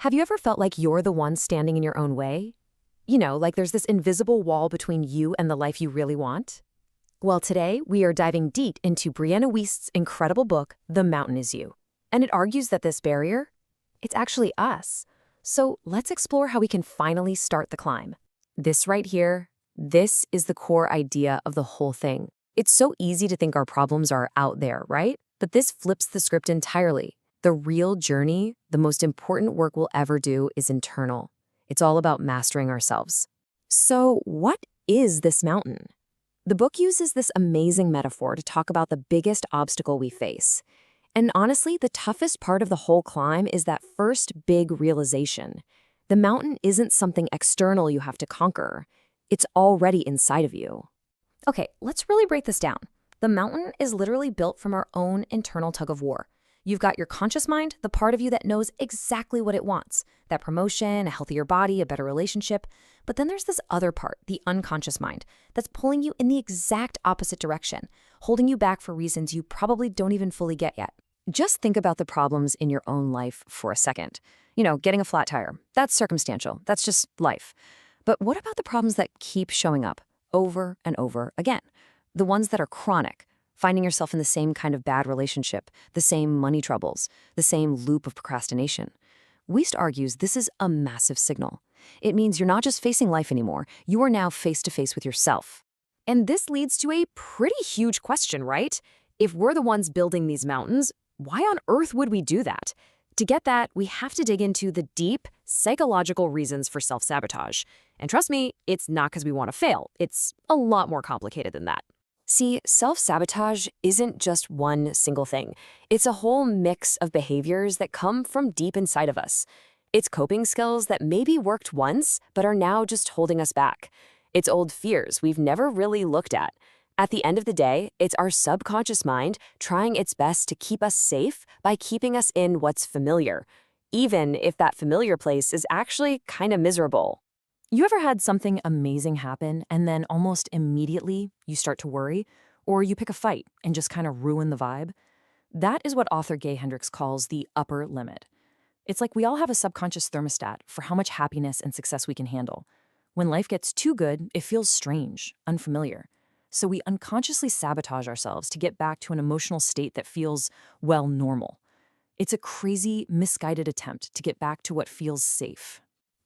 Have you ever felt like you're the one standing in your own way? You know, like there's this invisible wall between you and the life you really want? Well, today we are diving deep into Brianna Wiest's incredible book, The Mountain Is You. And it argues that this barrier, it's actually us. So let's explore how we can finally start the climb. This right here, this is the core idea of the whole thing. It's so easy to think our problems are out there, right? But this flips the script entirely. The real journey, the most important work we'll ever do, is internal. It's all about mastering ourselves. So what is this mountain? The book uses this amazing metaphor to talk about the biggest obstacle we face. And honestly, the toughest part of the whole climb is that first big realization. The mountain isn't something external you have to conquer. It's already inside of you. Okay, let's really break this down. The mountain is literally built from our own internal tug of war. You've got your conscious mind, the part of you that knows exactly what it wants. That promotion, a healthier body, a better relationship. But then there's this other part, the unconscious mind, that's pulling you in the exact opposite direction, holding you back for reasons you probably don't even fully get yet. Just think about the problems in your own life for a second. You know, getting a flat tire. That's circumstantial. That's just life. But what about the problems that keep showing up over and over again? The ones that are chronic. Finding yourself in the same kind of bad relationship, the same money troubles, the same loop of procrastination. Wiest argues this is a massive signal. It means you're not just facing life anymore, you are now face-to-face with yourself. And this leads to a pretty huge question, right? If we're the ones building these mountains, why on earth would we do that? To get that, we have to dig into the deep, psychological reasons for self-sabotage. And trust me, it's not because we want to fail. It's a lot more complicated than that. See, self-sabotage isn't just one single thing. It's a whole mix of behaviors that come from deep inside of us. It's coping skills that maybe worked once, but are now just holding us back. It's old fears we've never really looked at. At the end of the day, it's our subconscious mind trying its best to keep us safe by keeping us in what's familiar, even if that familiar place is actually kind of miserable. You ever had something amazing happen and then almost immediately you start to worry? Or you pick a fight and just kind of ruin the vibe? That is what author Gay Hendricks calls the upper limit. It's like we all have a subconscious thermostat for how much happiness and success we can handle. When life gets too good, it feels strange, unfamiliar. So we unconsciously sabotage ourselves to get back to an emotional state that feels, well, normal. It's a crazy, misguided attempt to get back to what feels safe.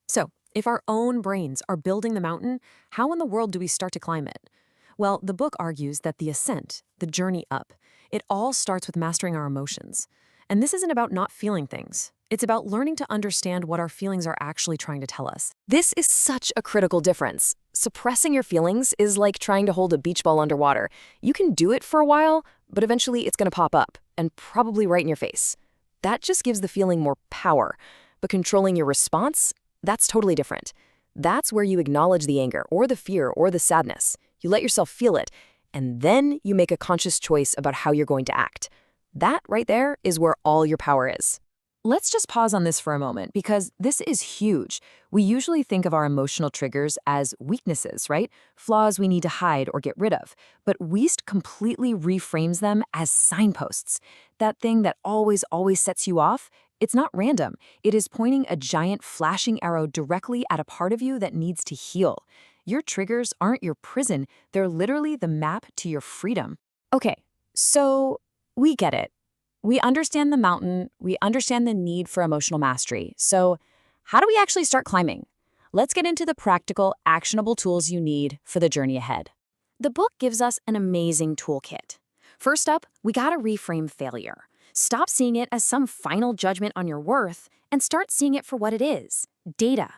So, if our own brains are building the mountain, how in the world do we start to climb it? Well, the book argues that the ascent, the journey up, it all starts with mastering our emotions. And this isn't about not feeling things. It's about learning to understand what our feelings are actually trying to tell us. This is such a critical difference. Suppressing your feelings is like trying to hold a beach ball underwater. You can do it for a while, but eventually it's going to pop up, and probably right in your face. That just gives the feeling more power. But controlling your response, that's totally different. That's where you acknowledge the anger or the fear or the sadness. You let yourself feel it, and then you make a conscious choice about how you're going to act. That right there is where all your power is. Let's just pause on this for a moment because this is huge. We usually think of our emotional triggers as weaknesses, right? Flaws we need to hide or get rid of. But Wiest completely reframes them as signposts. That thing that always sets you off, it's not random. It is pointing a giant flashing arrow directly at a part of you that needs to heal. Your triggers aren't your prison. They're literally the map to your freedom. Okay, so we get it. We understand the mountain. We understand the need for emotional mastery. So how do we actually start climbing? Let's get into the practical, actionable tools you need for the journey ahead. The book gives us an amazing toolkit. First up, we gotta reframe failure. Stop seeing it as some final judgment on your worth and start seeing it for what it is, data.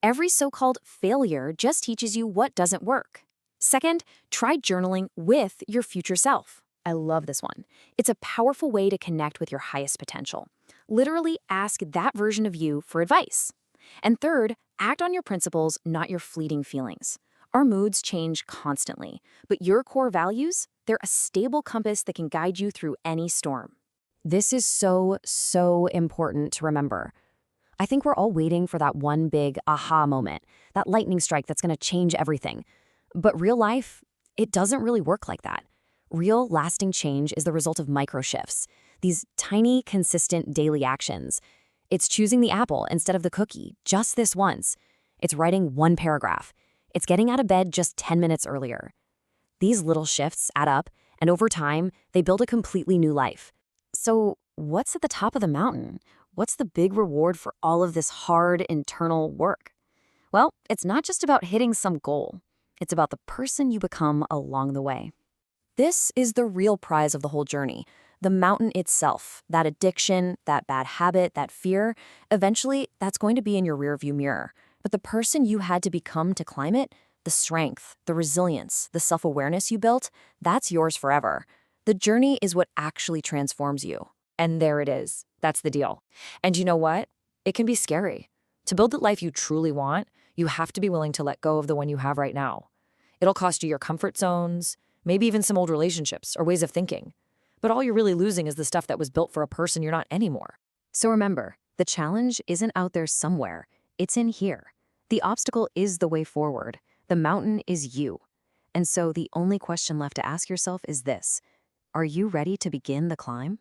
Every so-called failure just teaches you what doesn't work. Second, try journaling with your future self. I love this one. It's a powerful way to connect with your highest potential. Literally ask that version of you for advice. And third, act on your principles, not your fleeting feelings. Our moods change constantly, but your core values, they're a stable compass that can guide you through any storm. This is so important to remember. I think we're all waiting for that one big aha moment, that lightning strike that's going to change everything. But real life, it doesn't really work like that. Real, lasting change is the result of micro shifts, these tiny, consistent daily actions. It's choosing the apple instead of the cookie, just this once. It's writing one paragraph. It's getting out of bed just 10 minutes earlier. These little shifts add up, and over time, they build a completely new life. So, what's at the top of the mountain? What's the big reward for all of this hard internal work? Well, it's not just about hitting some goal. It's about the person you become along the way. This is the real prize of the whole journey. The mountain itself, that addiction, that bad habit, that fear, eventually that's going to be in your rearview mirror. But the person you had to become to climb it, the strength, the resilience, the self-awareness you built, that's yours forever. The journey is what actually transforms you. And there it is. That's the deal. And you know what? It can be scary. To build the life you truly want, you have to be willing to let go of the one you have right now. It'll cost you your comfort zones, maybe even some old relationships or ways of thinking. But all you're really losing is the stuff that was built for a person you're not anymore. So remember, the challenge isn't out there somewhere. It's in here. The obstacle is the way forward. The mountain is you. And so the only question left to ask yourself is this: are you ready to begin the climb?